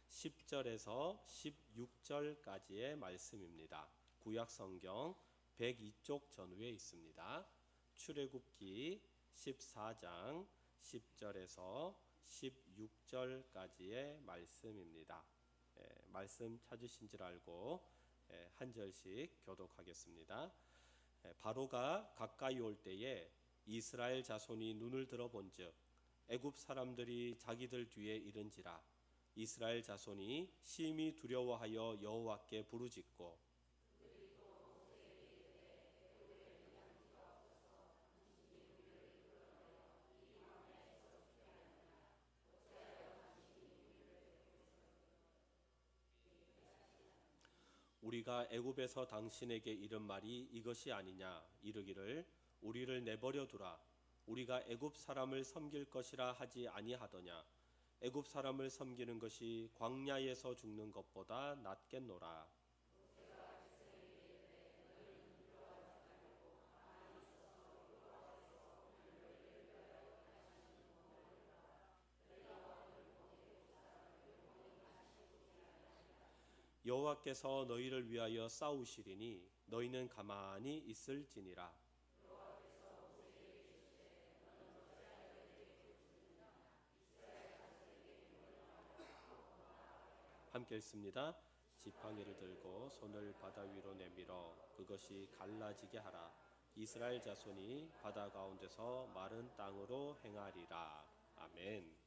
10절에서 16절까지의 말씀입니다. 구약 성경 102쪽 전후에 있습니다. 출애굽기 14장 10절에서 16절까지의 말씀입니다. 말씀 찾으신 줄 알고 한 절씩 교독하겠습니다. 바로가 가까이 올 때에 이스라엘 자손이 눈을 들어본즉 애굽 사람들이 자기들 뒤에 이른지라. 이스라엘 자손이 심히 두려워하여 여호와께 부르짖고 우리가 애굽에서 당신에게 이른 말이 이것이 아니냐 이르기를 우리를 내버려 두라. 우리가 애굽 사람을 섬길 것이라 하지 아니하더냐. 애굽 사람을 섬기는 것이 광야에서 죽는 것보다 낫겠노라. 여호와께서 너희를 위하여 싸우시리니 너희는 가만히 있을지니라. 함께 읽습니다. 지팡이를 들고 손을 바다 위로 내밀어 그것이 갈라지게 하라. 이스라엘 자손이 바다 가운데서 마른 땅으로 행하리라. 아멘.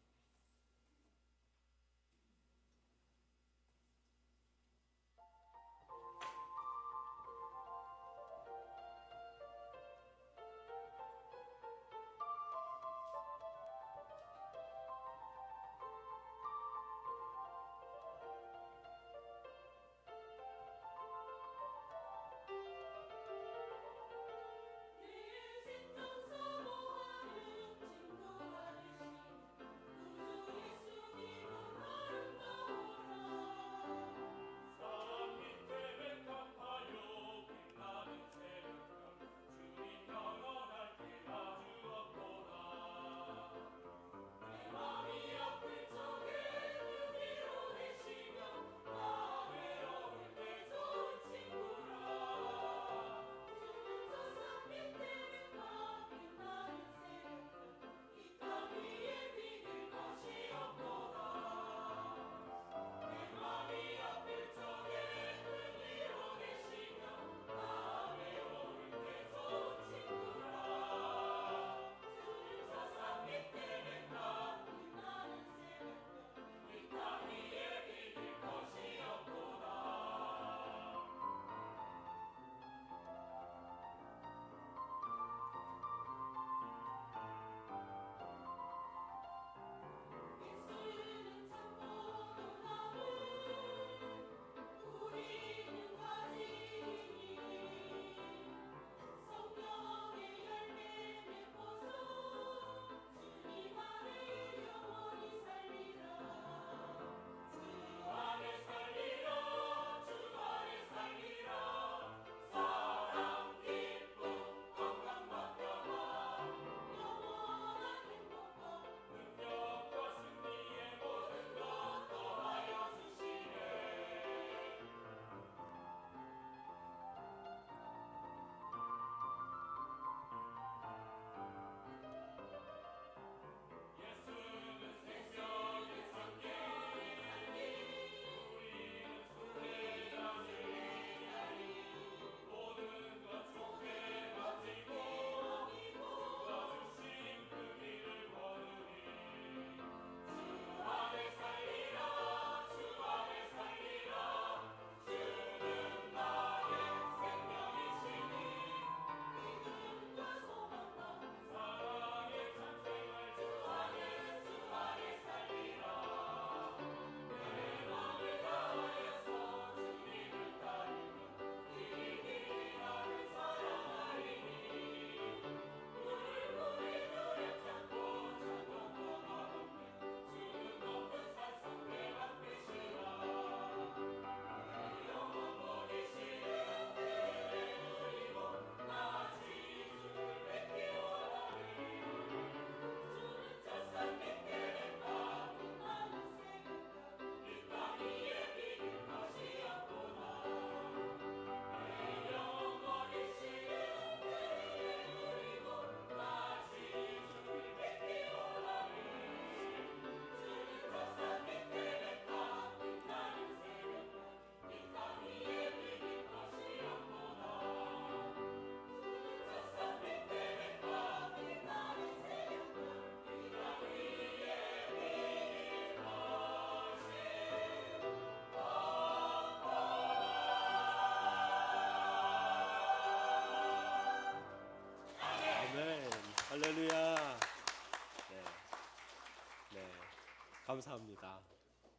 감사합니다.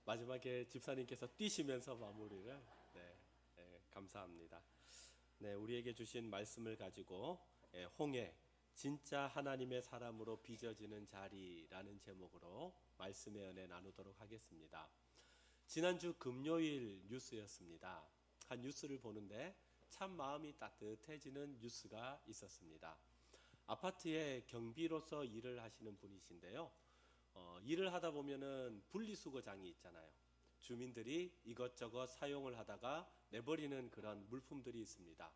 마지막에 집사님께서 뛰시면서 마무리를 감사합니다. 네, 우리에게 주신 말씀을 가지고 홍해 진짜 하나님의 사람으로 빚어지는 자리라는 제목으로 말씀의 은혜 나누도록 하겠습니다. 지난주 금요일 뉴스였습니다. 한 뉴스를 보는데 참 마음이 따뜻해지는 뉴스가 있었습니다. 아파트에 경비로서 일을 하시는 분이신데요. 일을 하다 보면은 분리수거장이 있잖아요. 주민들이 이것저것 사용을 하다가 내버리는 그런 물품들이 있습니다.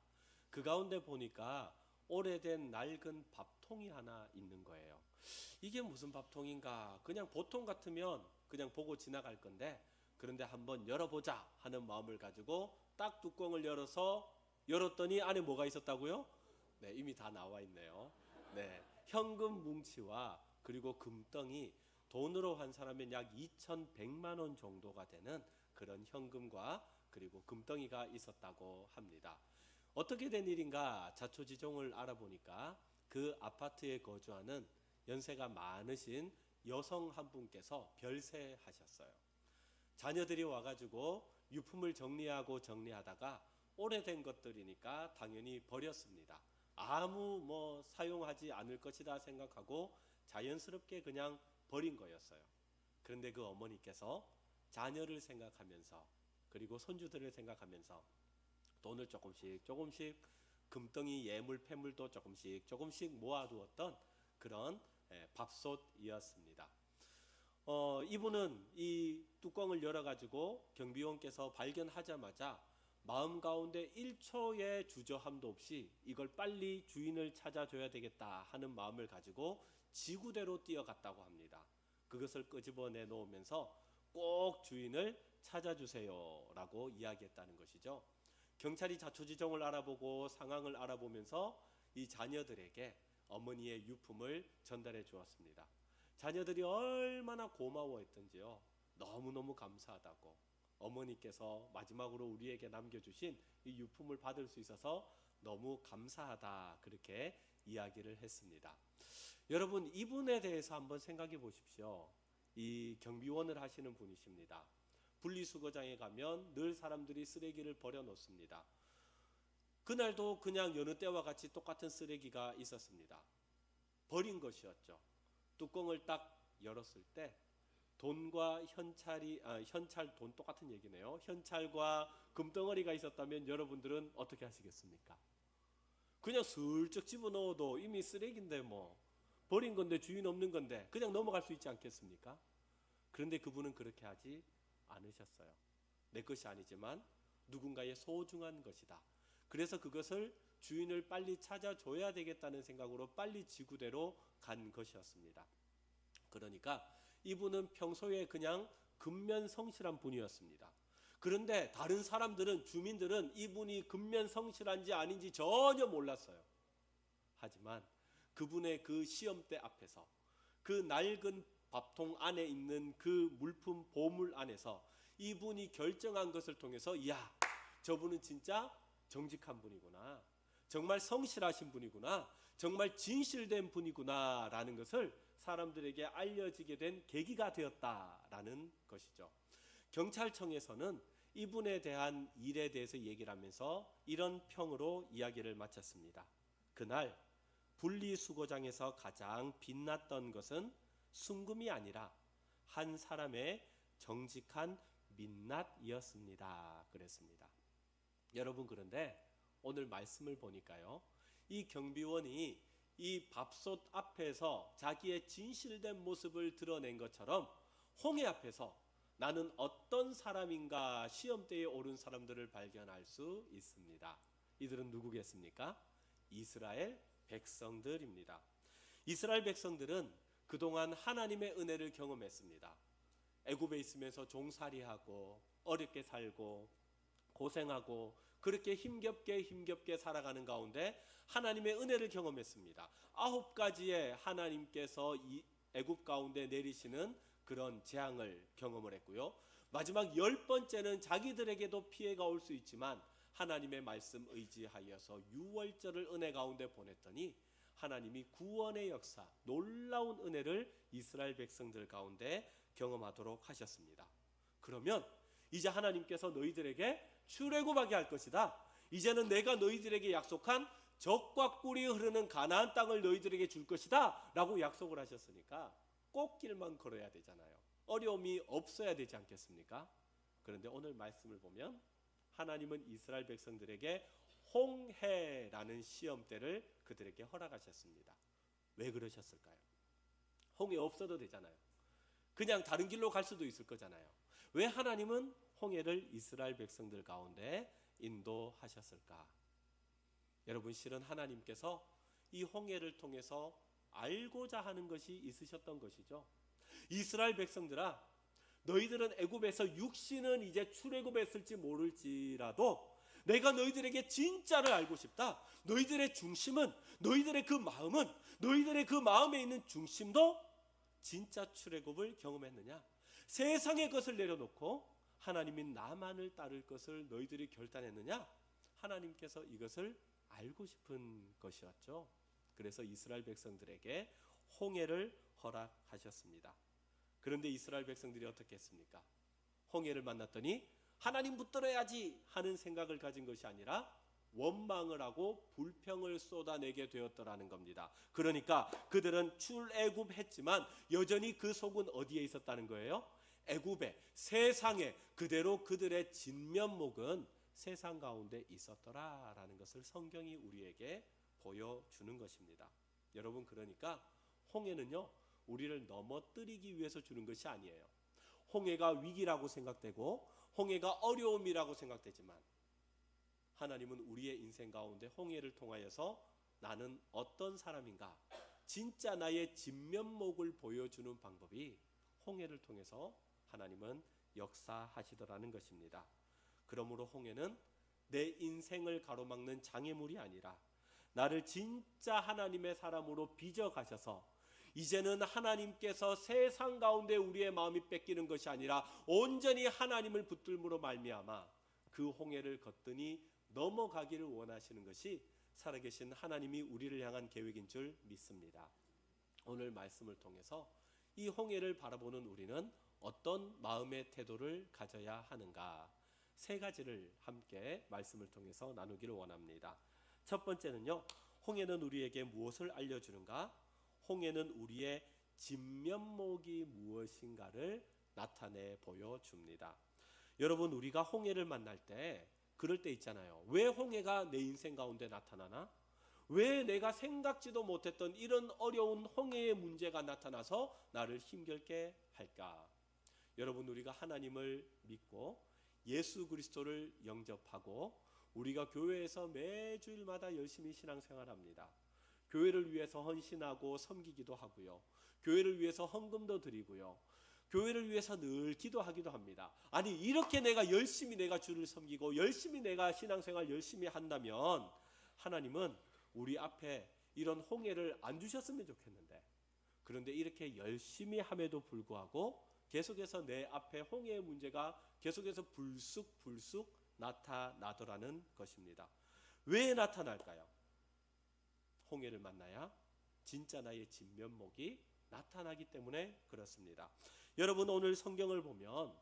그 가운데 보니까 오래된 낡은 밥통이 하나 있는 거예요. 이게 무슨 밥통인가? 그냥 보통 같으면 그냥 보고 지나갈 건데, 그런데 한번 열어보자 하는 마음을 가지고 딱 뚜껑을 열었더니 안에 뭐가 있었다고요? 네, 이미 다 나와 있네요. 네, 현금 뭉치와 그리고 금덩이, 돈으로 환산하면 약 2,100만 원 정도가 되는 그런 현금과 그리고 금덩이가 있었다고 합니다. 어떻게 된 일인가 자초지종을 알아보니까 그 아파트에 거주하는 연세가 많으신 여성 한 분께서 별세하셨어요. 자녀들이 와가지고 유품을 정리하다가 오래된 것들이니까 당연히 버렸습니다. 아무 사용하지 않을 것이다 생각하고 자연스럽게 그냥 버린 거였어요. 그런데 그 어머니께서 자녀를 생각하면서 그리고 손주들을 생각하면서 돈을 조금씩 금덩이 예물 폐물도 조금씩 모아두었던 그런 밥솥이었습니다. 이분은 이 뚜껑을 열어가지고 경비원께서 발견하자마자 마음 가운데 1초의 주저함도 없이 이걸 빨리 주인을 찾아줘야 되겠다 하는 마음을 가지고 지구대로 뛰어갔다고 합니다. 그것을 끄집어내 놓으면서 꼭 주인을 찾아주세요 라고 이야기했다는 것이죠. 경찰이 자초지종을 알아보고 상황을 알아보면서 이 자녀들에게 어머니의 유품을 전달해 주었습니다. 자녀들이 얼마나 고마워했던지요. 너무너무 감사하다고, 어머니께서 마지막으로 우리에게 남겨주신 이 유품을 받을 수 있어서 너무 감사하다, 그렇게 이야기를 했습니다. 여러분, 이분에 대해서 한번 생각해 보십시오. 이 경비원을 하시는 분이십니다. 분리수거장에 가면 늘 사람들이 쓰레기를 버려놓습니다. 그날도 그냥 여느 때와 같이 똑같은 쓰레기가 있었습니다. 버린 것이었죠. 뚜껑을 딱 열었을 때 돈과 현찰, 돈 똑같은 얘기네요. 현찰과 금덩어리가 있었다면 여러분들은 어떻게 하시겠습니까? 그냥 슬쩍 집어넣어도 이미 쓰레기인데 버린 건데, 주인 없는 건데 그냥 넘어갈 수 있지 않겠습니까? 그런데 그분은 그렇게 하지 않으셨어요. 내 것이 아니지만 누군가의 소중한 것이다. 그래서 그것을 주인을 빨리 찾아줘야 되겠다는 생각으로 빨리 지구대로 간 것이었습니다. 그러니까 이분은 평소에 그냥 근면성실한 분이었습니다. 그런데 다른 사람들은, 주민들은 이분이 근면성실한지 아닌지 전혀 몰랐어요. 하지만 그분의 그 시험대 앞에서, 그 낡은 밥통 안에 있는 그 물품 보물 안에서 이분이 결정한 것을 통해서, 이야, 저분은 진짜 정직한 분이구나, 정말 성실하신 분이구나, 정말 진실된 분이구나 라는 것을 사람들에게 알려지게 된 계기가 되었다라는 것이죠. 경찰청에서는 이분에 대한 일에 대해서 얘기를 하면서 이런 평으로 이야기를 마쳤습니다. 그날 분리수거장에서 가장 빛났던 것은 순금이 아니라 한 사람의 정직한 민낯이었습니다. 그랬습니다. 여러분, 그런데 오늘 말씀을 보니까요, 이 경비원이 이 밥솥 앞에서 자기의 진실된 모습을 드러낸 것처럼 홍해 앞에서 나는 어떤 사람인가 시험대에 오른 사람들을 발견할 수 있습니다. 이들은 누구겠습니까? 이스라엘 백성들입니다. 이스라엘 백성들은 그동안 하나님의 은혜를 경험했습니다. 애굽에 있으면서 종살이하고 어렵게 살고 고생하고 그렇게 힘겹게 살아가는 가운데 하나님의 은혜를 경험했습니다. 9가지의 하나님께서 이 애굽 가운데 내리시는 그런 재앙을 경험을 했고요. 마지막 10번째는 자기들에게도 피해가 올 수 있지만 하나님의 말씀 의지하여서 유월절을 은혜 가운데 보냈더니 하나님이 구원의 역사, 놀라운 은혜를 이스라엘 백성들 가운데 경험하도록 하셨습니다. 그러면 이제 하나님께서 너희들에게 출애굽하게 할 것이다. 이제는 내가 너희들에게 약속한 젖과 꿀이 흐르는 가나안 땅을 너희들에게 줄 것이다 라고 약속을 하셨으니까 꽃길만 걸어야 되잖아요. 어려움이 없어야 되지 않겠습니까? 그런데 오늘 말씀을 보면 하나님은 이스라엘 백성들에게 홍해라는 시험대를 그들에게 허락하셨습니다. 왜 그러셨을까요? 홍해 없어도 되잖아요. 그냥 다른 길로 갈 수도 있을 거잖아요. 왜 하나님은 홍해를 이스라엘 백성들 가운데 인도하셨을까? 여러분, 실은 하나님께서 이 홍해를 통해서 알고자 하는 것이 있으셨던 것이죠. 이스라엘 백성들아, 너희들은 애굽에서 육신은 이제 출애굽했을지 모를지라도 내가 너희들에게 진짜를 알고 싶다. 너희들의 중심은, 너희들의 그 마음은, 너희들의 그 마음에 있는 중심도 진짜 출애굽을 경험했느냐? 세상의 것을 내려놓고 하나님이 나만을 따를 것을 너희들이 결단했느냐? 하나님께서 이것을 알고 싶은 것이었죠. 그래서 이스라엘 백성들에게 홍해를 허락하셨습니다. 그런데 이스라엘 백성들이 어떻게 했습니까? 홍해를 만났더니 하나님 붙들어야지 하는 생각을 가진 것이 아니라 원망을 하고 불평을 쏟아내게 되었더라는 겁니다. 그러니까 그들은 출애굽했지만 여전히 그 속은 어디에 있었다는 거예요? 애굽에, 세상에. 그대로 그들의 진면목은 세상 가운데 있었더라라는 것을 성경이 우리에게 보여주는 것입니다. 여러분, 그러니까 홍해는요, 우리를 넘어뜨리기 위해서 주는 것이 아니에요. 홍해가 위기라고 생각되고 홍해가 어려움이라고 생각되지만 하나님은 우리의 인생 가운데 홍해를 통하여서 나는 어떤 사람인가, 진짜 나의 진면목을 보여주는 방법이 홍해를 통해서 하나님은 역사하시더라는 것입니다. 그러므로 홍해는 내 인생을 가로막는 장애물이 아니라 나를 진짜 하나님의 사람으로 빚어가셔서 이제는 하나님께서 세상 가운데 우리의 마음이 뺏기는 것이 아니라 온전히 하나님을 붙들므로 말미암아 그 홍해를 걷더니 넘어가기를 원하시는 것이 살아계신 하나님이 우리를 향한 계획인 줄 믿습니다. 오늘 말씀을 통해서 이 홍해를 바라보는 우리는 어떤 마음의 태도를 가져야 하는가, 세 가지를 함께 말씀을 통해서 나누기를 원합니다. 첫 번째는요, 홍해는 우리에게 무엇을 알려주는가? 홍해는 우리의 진면목이 무엇인가를 나타내 보여줍니다. 여러분, 우리가 홍해를 만날 때 그럴 때 있잖아요. 왜 홍해가 내 인생 가운데 나타나나? 왜 내가 생각지도 못했던 이런 어려운 홍해의 문제가 나타나서 나를 힘겹게 할까? 여러분, 우리가 하나님을 믿고 예수 그리스도를 영접하고 우리가 교회에서 매주일마다 열심히 신앙생활합니다. 교회를 위해서 헌신하고 섬기기도 하고요. 교회를 위해서 헌금도 드리고요. 교회를 위해서 늘 기도하기도 합니다. 아니, 이렇게 내가 열심히 내가 주를 섬기고 열심히 내가 신앙생활 열심히 한다면 하나님은 우리 앞에 이런 홍해를 안 주셨으면 좋겠는데, 그런데 이렇게 열심히 함에도 불구하고 계속해서 내 앞에 홍해의 문제가 계속해서 불쑥 나타나더라는 것입니다. 왜 나타날까요? 홍해를 만나야 진짜 나의 진면목이 나타나기 때문에 그렇습니다. 여러분, 오늘 성경을 보면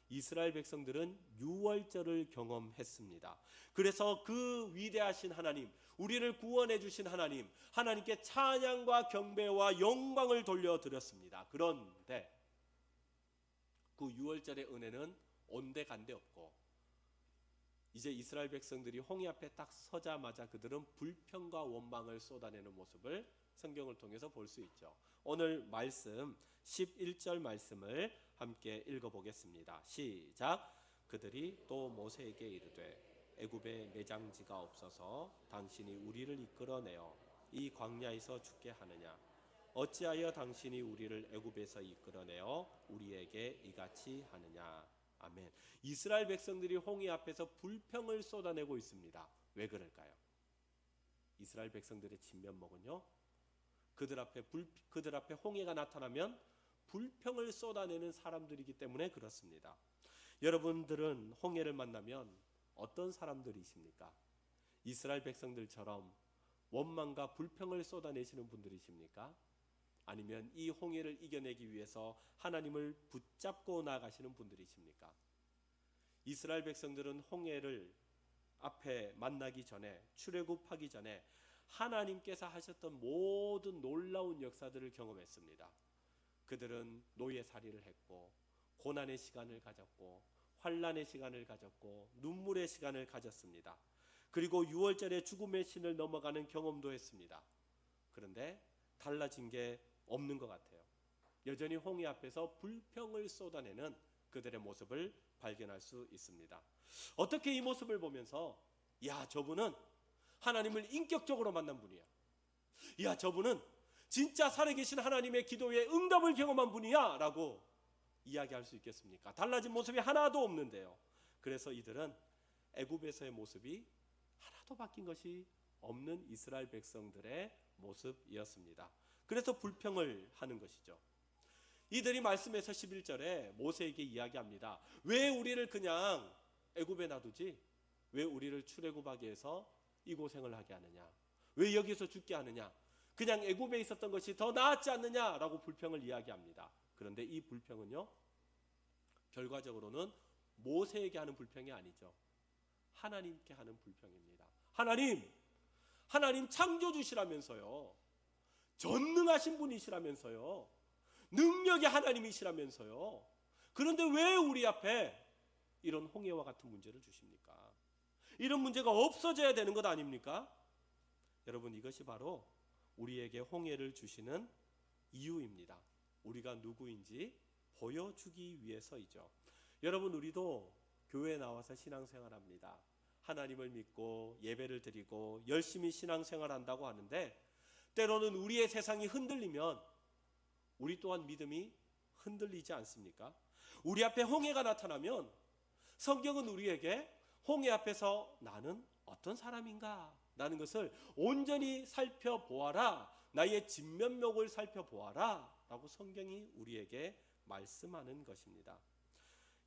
이스라엘 백성들은 유월절을 경험했습니다. 그래서 그 위대하신 하나님, 우리를 구원해 주신 하나님, 하나님께 찬양과 경배와 영광을 돌려드렸습니다. 그런데 그 유월절의 은혜는 온데간데 없고 이제 이스라엘 백성들이 홍해 앞에 딱 서자마자 그들은 불평과 원망을 쏟아내는 모습을 성경을 통해서 볼 수 있죠. 오늘 말씀 11절 말씀을 함께 읽어보겠습니다. 시작. 그들이 또 모세에게 이르되 애굽에 매장지가 없어서 당신이 우리를 이끌어내어 이 광야에서 죽게 하느냐? 어찌하여 당신이 우리를 애굽에서 이끌어내어 우리에게 이같이 하느냐? 아멘. 이스라엘 백성들이 홍해 앞에서 불평을 쏟아내고 있습니다. 왜 그럴까요? 이스라엘 백성들의 진면목은요, 그들 앞에 홍해가 나타나면 불평을 쏟아내는 사람들이기 때문에 그렇습니다. 여러분들은 홍해를 만나면 어떤 사람들이십니까? 이스라엘 백성들처럼 원망과 불평을 쏟아내시는 분들이십니까? 아니면 이 홍해를 이겨내기 위해서 하나님을 붙잡고 나아가시는 분들이십니까? 이스라엘 백성들은 홍해를 앞에 만나기 전에, 출애굽하기 전에 하나님께서 하셨던 모든 놀라운 역사들을 경험했습니다. 그들은 노예살이를 했고, 고난의 시간을 가졌고, 환난의 시간을 가졌고, 눈물의 시간을 가졌습니다. 그리고 유월절에 죽음의 신을 넘어가는 경험도 했습니다. 그런데 달라진 게 없는 것 같아요. 여전히 홍해 앞에서 불평을 쏟아내는 그들의 모습을 발견할 수 있습니다. 어떻게 이 모습을 보면서 야, 저분은 하나님을 인격적으로 만난 분이야, 야, 저분은 진짜 살아계신 하나님의 기도에 응답을 경험한 분이야 라고 이야기할 수 있겠습니까? 달라진 모습이 하나도 없는데요. 그래서 이들은 애굽에서의 모습이 하나도 바뀐 것이 없는 이스라엘 백성들의 모습이었습니다. 그래서 불평을 하는 것이죠. 이들이 말씀에서 11절에 모세에게 이야기합니다. 왜 우리를 그냥 애굽에 놔두지? 왜 우리를 출애굽하게 해서 이 고생을 하게 하느냐? 왜 여기서 죽게 하느냐? 그냥 애굽에 있었던 것이 더 나았지 않느냐라고 불평을 이야기합니다. 그런데 이 불평은요, 결과적으로는 모세에게 하는 불평이 아니죠. 하나님께 하는 불평입니다. 하나님 창조주시라면서요, 전능하신 분이시라면서요, 능력의 하나님이시라면서요, 그런데 왜 우리 앞에 이런 홍해와 같은 문제를 주십니까? 이런 문제가 없어져야 되는 것 아닙니까? 여러분, 이것이 바로 우리에게 홍해를 주시는 이유입니다. 우리가 누구인지 보여주기 위해서이죠. 여러분, 우리도 교회에 나와서 신앙생활합니다. 하나님을 믿고 예배를 드리고 열심히 신앙생활한다고 하는데, 때로는 우리의 세상이 흔들리면 우리 또한 믿음이 흔들리지 않습니까? 우리 앞에 홍해가 나타나면 성경은 우리에게 홍해 앞에서 나는 어떤 사람인가 라는 것을 온전히 살펴보아라, 나의 진면목을 살펴보아라 라고 성경이 우리에게 말씀하는 것입니다.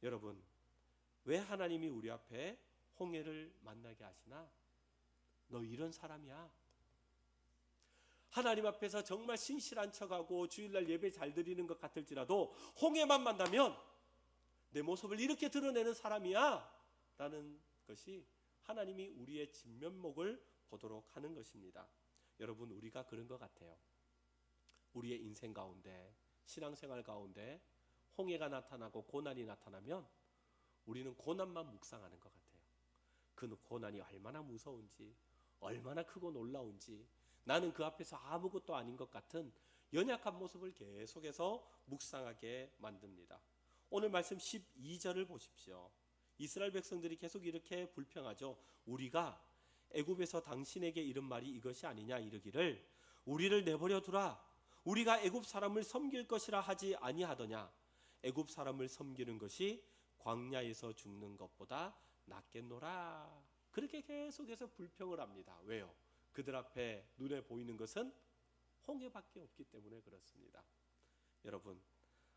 여러분, 왜 하나님이 우리 앞에 홍해를 만나게 하시나? 너 이런 사람이야. 하나님 앞에서 정말 신실한 척하고 주일날 예배 잘 드리는 것 같을지라도 홍해만 만나면 내 모습을 이렇게 드러내는 사람이야 라는 것이 하나님이 우리의 진면목을 보도록 하는 것입니다. 여러분, 우리가 그런 것 같아요. 우리의 인생 가운데, 신앙생활 가운데 홍해가 나타나고 고난이 나타나면 우리는 고난만 묵상하는 것 같아요. 그 고난이 얼마나 무서운지, 얼마나 크고 놀라운지, 나는 그 앞에서 아무것도 아닌 것 같은 연약한 모습을 계속해서 묵상하게 만듭니다. 오늘 말씀 12절을 보십시오. 이스라엘 백성들이 계속 이렇게 불평하죠. 우리가 애굽에서 당신에게 이른 말이 이것이 아니냐 이르기를 우리를 내버려 두라. 우리가 애굽 사람을 섬길 것이라 하지 아니하더냐. 애굽 사람을 섬기는 것이 광야에서 죽는 것보다 낫겠노라. 그렇게 계속해서 불평을 합니다. 왜요? 그들 앞에 눈에 보이는 것은 홍해밖에 없기 때문에 그렇습니다. 여러분,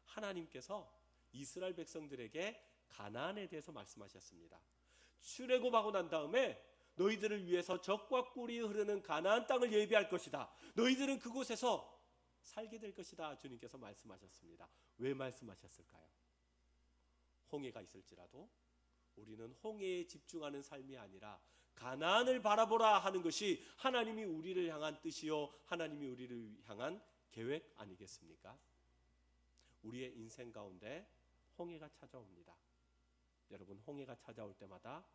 하나님께서 이스라엘 백성들에게 가나안에 대해서 말씀하셨습니다. 출애굽하고 난 다음에 너희들을 위해서 젖과 꿀이 흐르는 가나안 땅을 예비할 것이다. 너희들은 그곳에서 살게 될 것이다. 주님께서 말씀하셨습니다. 왜 말씀하셨을까요? 홍해가 있을지라도 우리는 홍해에 집중하는 삶이 아니라 가나안을 바라보라 하는 것이 하나님이 우리를 향한 뜻이요, 하나님이 우리를 향한 계획 아니겠습니까? 우리의 인생 가운데 홍해가 찾아옵니다. 여러분, 홍해가 찾아올 때마다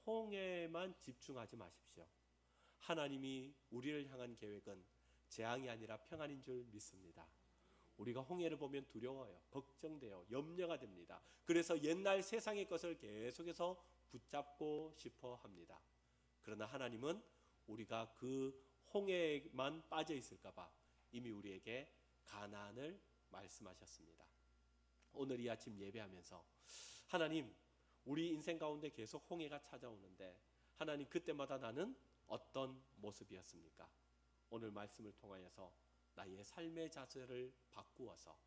홍해만 집중하지 마십시오. 하나님이 우리를 향한 계획은 재앙이 아니라 평안인 줄 믿습니다. 우리가 홍해를 보면 두려워요. 걱정돼요. 염려가 됩니다. 그래서 옛날 세상의 것을 계속해서 붙잡고 싶어 합니다. 그러나 하나님은 우리가 그 홍해에만 빠져 있을까 봐 이미 우리에게 가나안을 말씀하셨습니다. 오늘 이 아침 예배하면서 하나님, 우리 인생 가운데 계속 홍해가 찾아오는데 하나님, 그때마다 나는 어떤 모습이었습니까? 오늘 말씀을 통하여서 나의 삶의 자세를 바꾸어서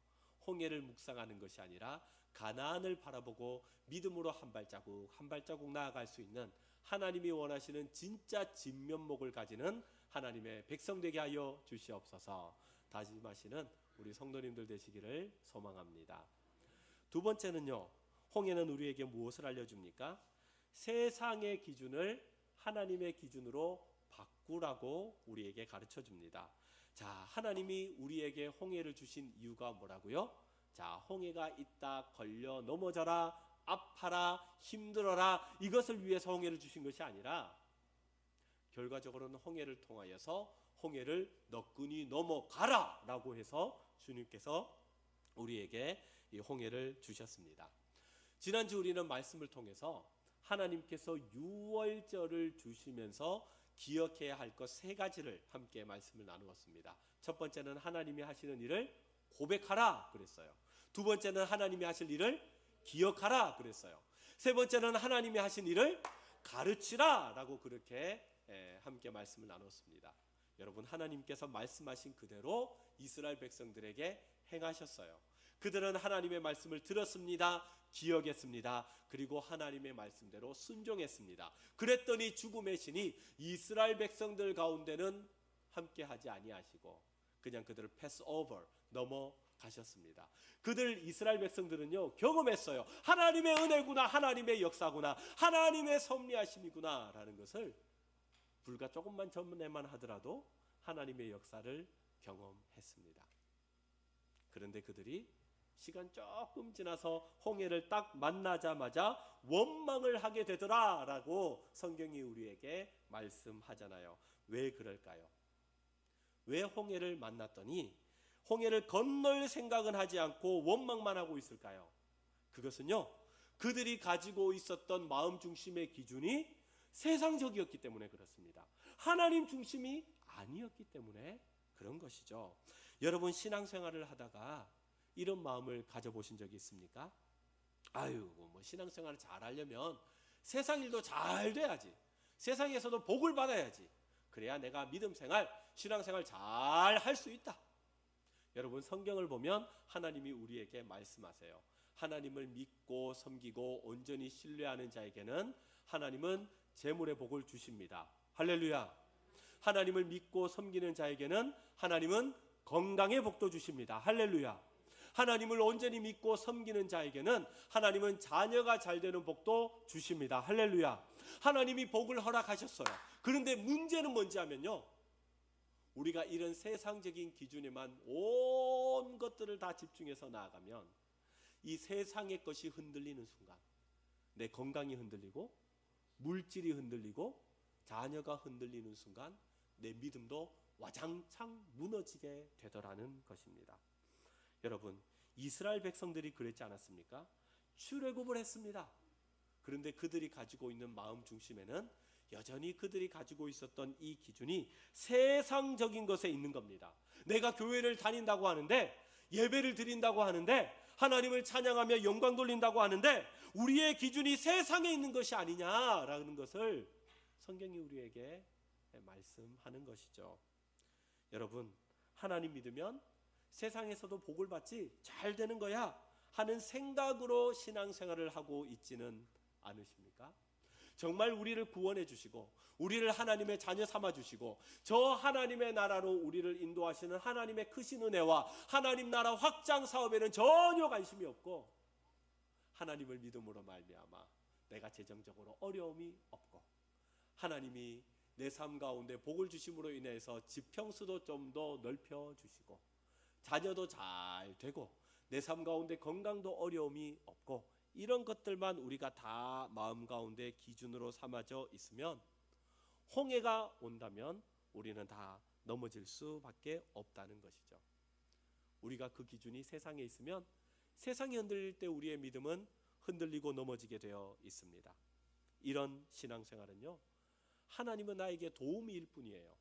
홍해를 묵상하는 것이 아니라 가나안을 바라보고 믿음으로 한 발자국 한 발자국 나아갈 수 있는 하나님이 원하시는 진짜 진면목을 가지는 하나님의 백성 되게 하여 주시옵소서. 다짐하시는 우리 성도님들 되시기를 소망합니다. 두 번째는요, 홍해는 우리에게 무엇을 알려줍니까? 세상의 기준을 하나님의 기준으로 바꾸라고 우리에게 가르쳐 줍니다. 자, 하나님이 우리에게 홍해를 주신 이유가 뭐라고요? 자, 홍해가 있다, 걸려 넘어져라, 아파라, 힘들어라, 이것을 위해서 홍해를 주신 것이 아니라 결과적으로는 홍해를 통하여서 홍해를 너끈히 넘어가라 라고 해서 주님께서 우리에게 이 홍해를 주셨습니다. 지난주 우리는 말씀을 통해서 하나님께서 유월절을 주시면서 기억해야 할 것 세 가지를 함께 말씀을 나누었습니다. 첫 번째는 하나님이 하시는 일을 고백하라 그랬어요. 두 번째는 하나님이 하실 일을 기억하라 그랬어요. 세 번째는 하나님이 하신 일을 가르치라 라고 그렇게 함께 말씀을 나눴습니다. 여러분, 하나님께서 말씀하신 그대로 이스라엘 백성들에게 행하셨어요. 그들은 하나님의 말씀을 들었습니다. 기억했습니다. 그리고 하나님의 말씀대로 순종했습니다. 그랬더니 죽음의 신이 이스라엘 백성들 가운데는 함께하지 아니하시고 그냥 그들을 패스 오버, 넘어가셨습니다. 그들 이스라엘 백성들은요, 경험했어요. 하나님의 은혜구나, 하나님의 역사구나, 하나님의 섭리하심이구나 라는 것을 불과 조금만 전에만 하더라도 하나님의 역사를 경험했습니다. 그런데 그들이 시간 조금 지나서 홍해를 딱 만나자마자 원망을 하게 되더라 라고 성경이 우리에게 말씀하잖아요. 왜 그럴까요? 왜 홍해를 만났더니 홍해를 건널 생각은 하지 않고 원망만 하고 있을까요? 그것은요, 그들이 가지고 있었던 마음 중심의 기준이 세상적이었기 때문에 그렇습니다. 하나님 중심이 아니었기 때문에 그런 것이죠. 여러분, 신앙생활을 하다가 이런 마음을 가져보신 적이 있습니까? 아유, 뭐 신앙생활을 잘 하려면 세상 일도 잘 돼야지, 세상에서도 복을 받아야지, 그래야 내가 믿음생활, 신앙생활 잘 할 수 있다. 여러분, 성경을 보면 하나님이 우리에게 말씀하세요. 하나님을 믿고 섬기고 온전히 신뢰하는 자에게는 하나님은 재물의 복을 주십니다. 할렐루야. 하나님을 믿고 섬기는 자에게는 하나님은 건강의 복도 주십니다. 할렐루야. 하나님을 온전히 믿고 섬기는 자에게는 하나님은 자녀가 잘 되는 복도 주십니다. 할렐루야. 하나님이 복을 허락하셨어요. 그런데 문제는 뭔지 하면요, 우리가 이런 세상적인 기준에만 온 것들을 다 집중해서 나아가면 이 세상의 것이 흔들리는 순간 내 건강이 흔들리고 물질이 흔들리고 자녀가 흔들리는 순간 내 믿음도 와장창 무너지게 되더라는 것입니다. 여러분, 이스라엘 백성들이 그랬지 않았습니까? 출애굽을 했습니다. 그런데 그들이 가지고 있는 마음 중심에는 여전히 그들이 가지고 있었던 이 기준이 세상적인 것에 있는 겁니다. 내가 교회를 다닌다고 하는데, 예배를 드린다고 하는데, 하나님을 찬양하며 영광 돌린다고 하는데 우리의 기준이 세상에 있는 것이 아니냐라는 것을 성경이 우리에게 말씀하는 것이죠. 여러분, 하나님 믿으면 세상에서도 복을 받지 잘 되는 거야 하는 생각으로 신앙생활을 하고 있지는 않으십니까? 정말 우리를 구원해 주시고 우리를 하나님의 자녀 삼아 주시고 저 하나님의 나라로 우리를 인도하시는 하나님의 크신 은혜와 하나님 나라 확장 사업에는 전혀 관심이 없고 하나님을 믿음으로 말미암아 내가 재정적으로 어려움이 없고 하나님이 내 삶 가운데 복을 주심으로 인해서 지평수도 좀 더 넓혀 주시고 자녀도 잘 되고 내 삶 가운데 건강도 어려움이 없고 이런 것들만 우리가 다 마음 가운데 기준으로 삼아져 있으면 홍해가 온다면 우리는 다 넘어질 수밖에 없다는 것이죠. 우리가 그 기준이 세상에 있으면 세상이 흔들릴 때 우리의 믿음은 흔들리고 넘어지게 되어 있습니다. 이런 신앙생활은요, 하나님은 나에게 도움일 뿐이에요.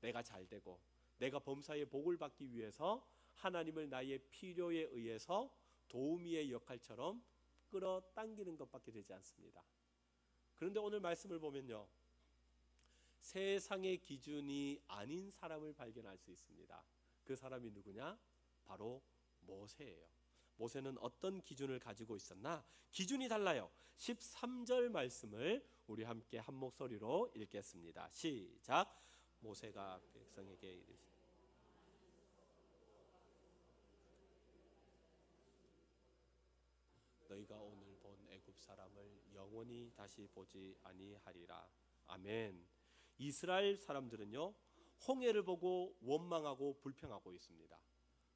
내가 잘 되고 내가 범사의 복을 받기 위해서 하나님을 나의 필요에 의해서 도우미의 역할처럼 끌어당기는 것밖에 되지 않습니다. 그런데 오늘 말씀을 보면요, 세상의 기준이 아닌 사람을 발견할 수 있습니다. 그 사람이 누구냐? 바로 모세예요. 모세는 어떤 기준을 가지고 있었나? 기준이 달라요. 13절 말씀을 우리 함께 한 목소리로 읽겠습니다. 시작. 모세가 백성에게 이르시되 영원히 다시 보지 아니하리라. 아멘. 이스라엘 사람들은요, 홍해를 보고 원망하고 불평하고 있습니다.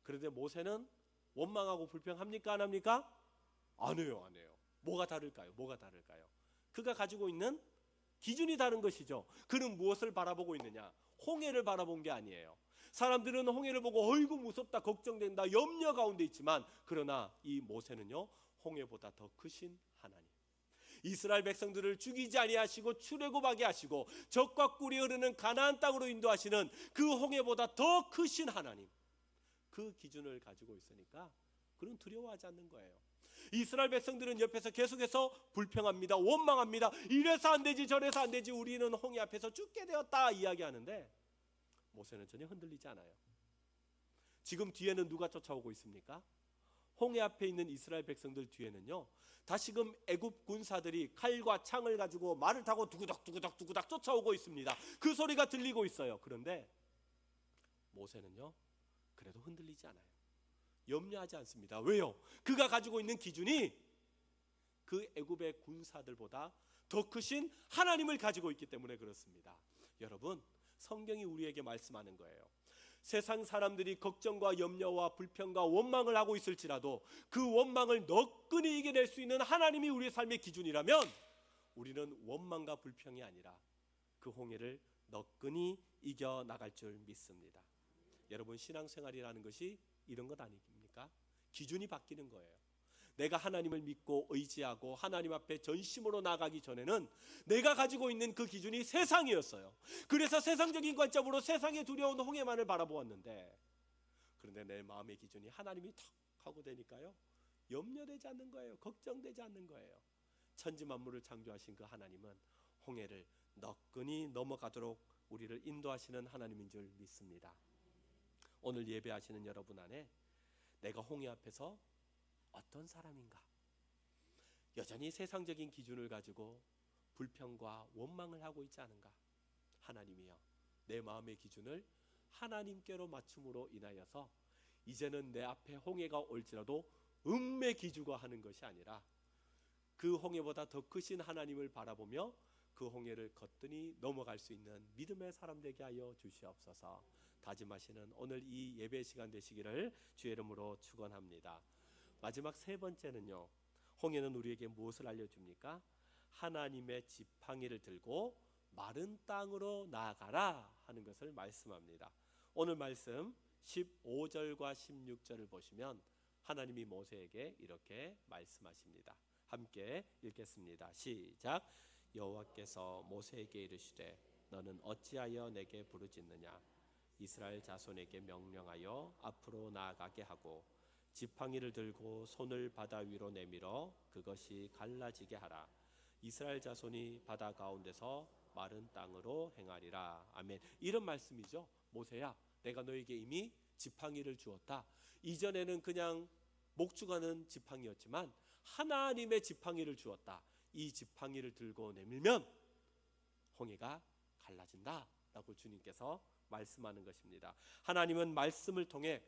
그런데 모세는 원망하고 불평합니까? 안 합니까? 안 해요, 안 해요. 뭐가 다를까요? 뭐가 다를까요? 그가 가지고 있는 기준이 다른 것이죠. 그는 무엇을 바라보고 있느냐? 홍해를 바라본 게 아니에요. 사람들은 홍해를 보고 어이구 무섭다, 걱정된다, 염려 가운데 있지만, 그러나 이 모세는요, 홍해보다 더 크신 하나님, 이스라엘 백성들을 죽이지 아니하시고 출애굽하게 하시고 적과 꿀이 흐르는 가나안 땅으로 인도하시는 그 홍해보다 더 크신 하나님, 그 기준을 가지고 있으니까 그는 두려워하지 않는 거예요. 이스라엘 백성들은 옆에서 계속해서 불평합니다. 원망합니다. 이래서 안 되지 저래서 안 되지, 우리는 홍해 앞에서 죽게 되었다 이야기하는데 모세는 전혀 흔들리지 않아요. 지금 뒤에는 누가 쫓아오고 있습니까? 홍해 앞에 있는 이스라엘 백성들 뒤에는요, 다시금 애굽 군사들이 칼과 창을 가지고 말을 타고 두구닥 쫓아오고 있습니다. 그 소리가 들리고 있어요. 그런데 모세는요, 그래도 흔들리지 않아요. 염려하지 않습니다. 왜요? 그가 가지고 있는 기준이 그 애굽의 군사들보다 더 크신 하나님을 가지고 있기 때문에 그렇습니다. 여러분, 성경이 우리에게 말씀하는 거예요. 세상 사람들이 걱정과 염려와 불평과 원망을 하고 있을지라도 그 원망을 너끈히 이겨낼 수 있는 하나님이 우리의 삶의 기준이라면 우리는 원망과 불평이 아니라 그 홍해를 너끈히 이겨나갈 줄 믿습니다. 여러분, 신앙생활이라는 것이 이런 것 아닙니까? 기준이 바뀌는 거예요. 내가 하나님을 믿고 의지하고 하나님 앞에 전심으로 나아가기 전에는 내가 가지고 있는 그 기준이 세상이었어요. 그래서 세상적인 관점으로 세상에 두려운 홍해만을 바라보았는데, 그런데 내 마음의 기준이 하나님이 탁 하고 되니까요, 염려되지 않는 거예요. 걱정되지 않는 거예요. 천지 만물을 창조하신 그 하나님은 홍해를 너끈히 넘어가도록 우리를 인도하시는 하나님인 줄 믿습니다. 오늘 예배하시는 여러분 안에 내가 홍해 앞에서 어떤 사람인가? 여전히 세상적인 기준을 가지고 불평과 원망을 하고 있지 않은가? 하나님이여, 내 마음의 기준을 하나님께로 맞춤으로 인하여서 이제는 내 앞에 홍해가 올지라도 음매기죽어하는 것이 아니라 그 홍해보다 더 크신 하나님을 바라보며 그 홍해를 거뜬히 넘어갈 수 있는 믿음의 사람 되게 하여 주시옵소서. 다짐하시는 오늘 이 예배 시간 되시기를 주의 이름으로 축원합니다. 마지막 세 번째는요, 홍해는 우리에게 무엇을 알려줍니까? 하나님의 지팡이를 들고 마른 땅으로 나아가라 하는 것을 말씀합니다. 오늘 말씀 15절과 16절을 보시면 하나님이 모세에게 이렇게 말씀하십니다. 함께 읽겠습니다. 시작. 여호와께서 모세에게 이르시되 너는 어찌하여 내게 부르짖느냐? 이스라엘 자손에게 명령하여 앞으로 나아가게 하고 지팡이를 들고 손을 바다 위로 내밀어 그것이 갈라지게 하라. 이스라엘 자손이 바다 가운데서 마른 땅으로 행하리라. 아멘. 이런 말씀이죠. 모세야, 내가 너에게 이미 지팡이를 주었다. 이전에는 그냥 목축하는 지팡이였지만 하나님의 지팡이를 주었다. 이 지팡이를 들고 내밀면 홍해가 갈라진다 라고 주님께서 말씀하는 것입니다. 하나님은 말씀을 통해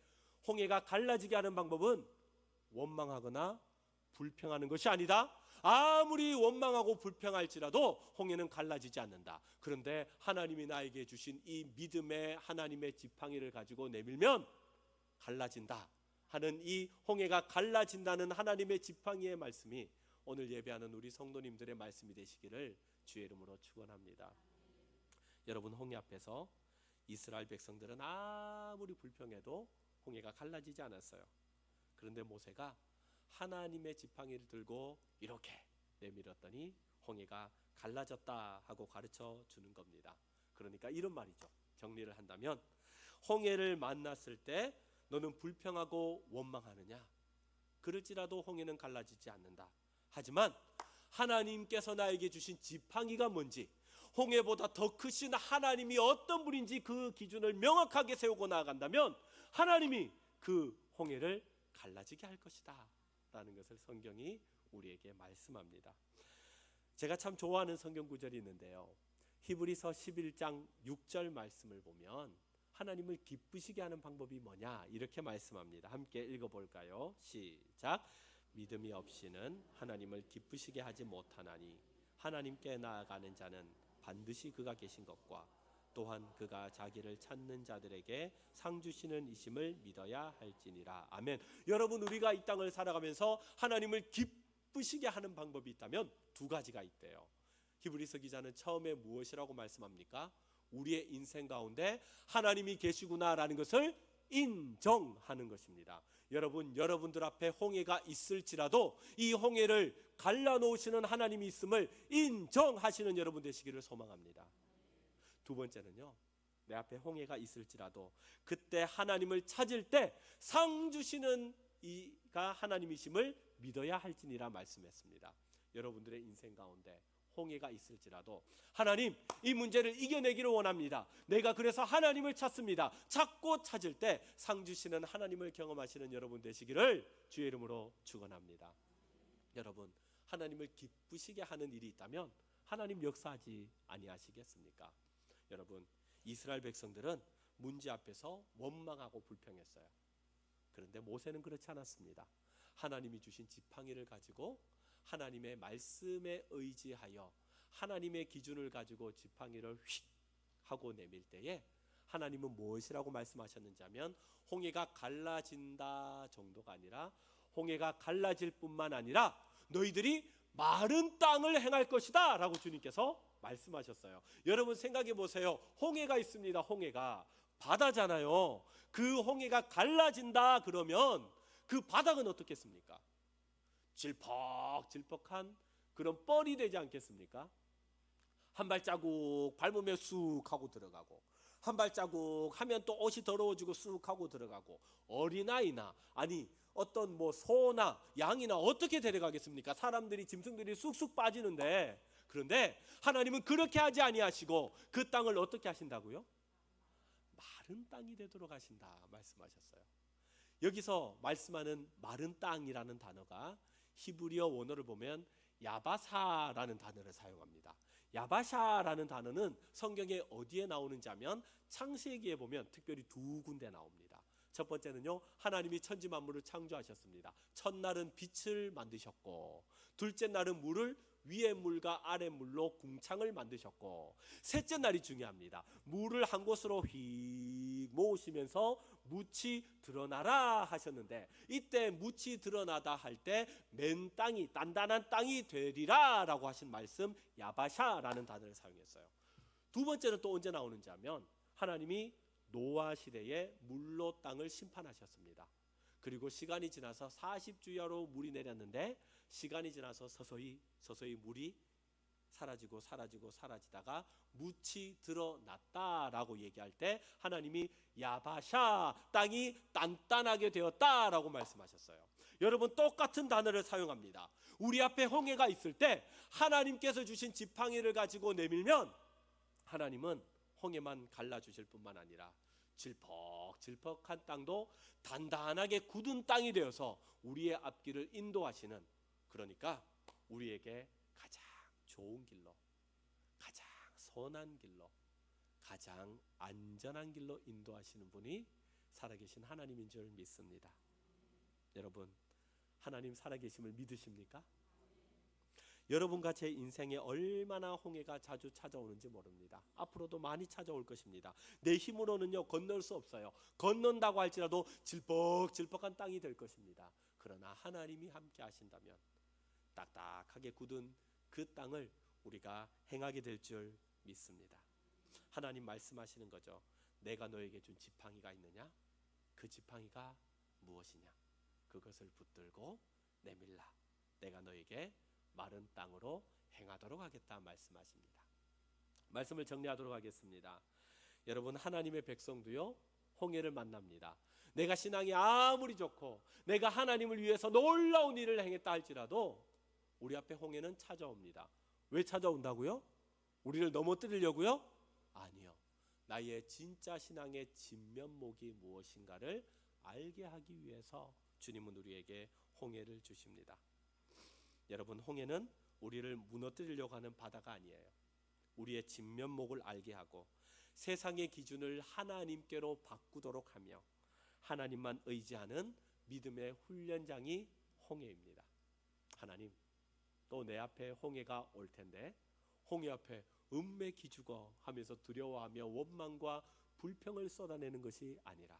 홍해가 갈라지게 하는 방법은 원망하거나 불평하는 것이 아니다. 아무리 원망하고 불평할지라도 홍해는 갈라지지 않는다. 그런데 하나님이 나에게 주신 이 믿음의 하나님의 지팡이를 가지고 내밀면 갈라진다 하는, 이 홍해가 갈라진다는 하나님의 지팡이의 말씀이 오늘 예배하는 우리 성도님들의 말씀이 되시기를 주의 이름으로 축원합니다. 여러분, 홍해 앞에서 이스라엘 백성들은 아무리 불평해도 홍해가 갈라지지 않았어요. 그런데 모세가 하나님의 지팡이를 들고 이렇게 내밀었더니 홍해가 갈라졌다 하고 가르쳐 주는 겁니다. 그러니까 이런 말이죠. 정리를 한다면, 홍해를 만났을 때 너는 불평하고 원망하느냐? 그럴지라도 홍해는 갈라지지 않는다. 하지만 하나님께서 나에게 주신 지팡이가 뭔지, 홍해보다 더 크신 하나님이 어떤 분인지 그 기준을 명확하게 세우고 나아간다면 하나님이 그 홍해를 갈라지게 할 것이다 라는 것을 성경이 우리에게 말씀합니다. 제가 참 좋아하는 성경 구절이 있는데요, 히브리서 11장 6절 말씀을 보면 하나님을 기쁘시게 하는 방법이 뭐냐 이렇게 말씀합니다. 함께 읽어볼까요? 시작. 믿음이 없이는 하나님을 기쁘시게 하지 못하나니 하나님께 나아가는 자는 반드시 그가 계신 것과 또한 그가 자기를 찾는 자들에게 상 주시는 이심을 믿어야 할지니라. 아멘. 여러분, 우리가 이 땅을 살아가면서 하나님을 기쁘시게 하는 방법이 있다면 두 가지가 있대요. 히브리서 기자는 처음에 무엇이라고 말씀합니까? 우리의 인생 가운데 하나님이 계시구나라는 것을 인정하는 것입니다. 여러분들 앞에 홍해가 있을지라도 이 홍해를 갈라놓으시는 하나님이 있음을 인정하시는 여러분 되시기를 소망합니다. 두 번째는요, 내 앞에 홍해가 있을지라도 그때 하나님을 찾을 때 상 주시는 이가 하나님이심을 믿어야 할지니라 말씀했습니다. 여러분들의 인생 가운데 홍해가 있을지라도 하나님, 이 문제를 이겨내기를 원합니다. 내가 그래서 하나님을 찾습니다. 찾고 찾을 때 상 주시는 하나님을 경험하시는 여러분 되시기를 주의 이름으로 축원합니다. 여러분, 하나님을 기쁘시게 하는 일이 있다면 하나님 역사하지 아니하시겠습니까? 여러분, 이스라엘 백성들은 문제 앞에서 원망하고 불평했어요. 그런데 모세는 그렇지 않았습니다. 하나님이 주신 지팡이를 가지고 하나님의 말씀에 의지하여 하나님의 기준을 가지고 지팡이를 휙 하고 내밀 때에 하나님은 무엇이라고 말씀하셨는지 하면 홍해가 갈라진다 정도가 아니라 홍해가 갈라질 뿐만 아니라 너희들이 마른 땅을 행할 것이다 라고 주님께서 말씀하셨어요. 여러분 생각해 보세요. 홍해가 있습니다. 홍해가 바다잖아요. 그 홍해가 갈라진다 그러면 그 바닥은 어떻겠습니까? 질퍽질퍽한 그런 뻘이 되지 않겠습니까? 한 발자국 밟으면 쑥 하고 들어가고 한 발자국 하면 또 옷이 더러워지고 쑥 하고 들어가고 어린아이나 아니 어떤 뭐 소나 양이나 어떻게 데려가겠습니까? 사람들이 짐승들이 쑥쑥 빠지는데, 그런데 하나님은 그렇게 하지 아니하시고 그 땅을 어떻게 하신다고요? 마른 땅이 되도록 하신다 말씀하셨어요. 여기서 말씀하는 마른 땅이라는 단어가 히브리어 원어를 보면 야바사라는 단어를 사용합니다. 야바샤라는 단어는 성경에 어디에 나오는지 하면 창세기에 보면 특별히 두 군데 나옵니다. 첫 번째는요, 하나님이 천지 만물을 창조하셨습니다. 첫날은 빛을 만드셨고 둘째 날은 물을 위의 물과 아래 물로 궁창을 만드셨고 셋째 날이 중요합니다. 물을 한 곳으로 휙 모으시면서 묻이 드러나라 하셨는데 이때 묻이 드러나다 할 때 맨 땅이 단단한 땅이 되리라 라고 하신 말씀 야바샤라는 단어를 사용했어요. 두 번째는 또 언제 나오는지 하면 하나님이 노아 시대에 물로 땅을 심판하셨습니다. 그리고 시간이 지나서 40주야로 물이 내렸는데 시간이 지나서 서서히 물이 사라지다가 묻이 드러났다라고 얘기할 때 하나님이 야바샤 땅이 단단하게 되었다라고 말씀하셨어요. 여러분 똑같은 단어를 사용합니다. 우리 앞에 홍해가 있을 때 하나님께서 주신 지팡이를 가지고 내밀면 하나님은 홍해만 갈라주실 뿐만 아니라 질퍽질퍽한 땅도 단단하게 굳은 땅이 되어서 우리의 앞길을 인도하시는, 그러니까 우리에게 가장 좋은 길로, 가장 선한 길로, 가장 안전한 길로 인도하시는 분이 살아계신 하나님인 줄 믿습니다. 여러분, 하나님 살아계심을 믿으십니까? 여러분과 제 인생에 얼마나 홍해가 자주 찾아오는지 모릅니다. 앞으로도 많이 찾아올 것입니다. 내 힘으로는요 건널 수 없어요. 건넌다고 할지라도 질퍽질퍽한 땅이 될 것입니다. 그러나 하나님이 함께 하신다면 딱딱하게 굳은 그 땅을 우리가 행하게 될 줄 믿습니다. 하나님 말씀하시는 거죠. 내가 너에게 준 지팡이가 있느냐? 그 지팡이가 무엇이냐? 그것을 붙들고 내밀라. 내가 너에게 마른 땅으로 행하도록 하겠다 말씀하십니다. 말씀을 정리하도록 하겠습니다. 여러분, 하나님의 백성도요 홍해를 만납니다. 내가 신앙이 아무리 좋고 내가 하나님을 위해서 놀라운 일을 행했다 할지라도 우리 앞에 홍해는 찾아옵니다. 왜 찾아온다고요? 우리를 넘어뜨리려고요? 아니요. 나의 진짜 신앙의 진면목이 무엇인가를 알게 하기 위해서 주님은 우리에게 홍해를 주십니다. 여러분, 홍해는 우리를 무너뜨리려고 하는 바다가 아니에요. 우리의 진면목을 알게 하고 세상의 기준을 하나님께로 바꾸도록 하며 하나님만 의지하는 믿음의 훈련장이 홍해입니다. 하나님, 또 내 앞에 홍해가 올 텐데 홍해 앞에 음매 기죽어 하면서 두려워하며 원망과 불평을 쏟아내는 것이 아니라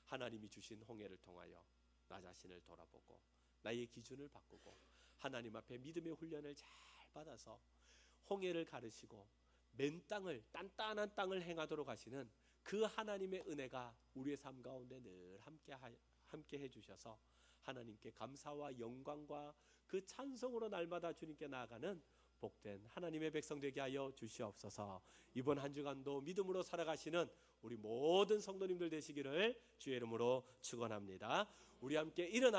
하나님이 주신 홍해를 통하여 나 자신을 돌아보고 나의 기준을 바꾸고 하나님 앞에 믿음의 훈련을 잘 받아서 홍해를 가르시고 맨 땅을, 단단한 땅을 행하도록 하시는 그 하나님의 은혜가 우리의 삶 가운데 늘 함께 해주셔서 하나님께 감사와 영광과 그 찬송으로 날마다 주님께 나아가는 복된 하나님의 백성 되게 하여 주시옵소서. 이번 한 주간도 믿음으로 살아가시는 우리 모든 성도님들 되시기를 주의 이름으로 축원합니다. 우리 함께 일어나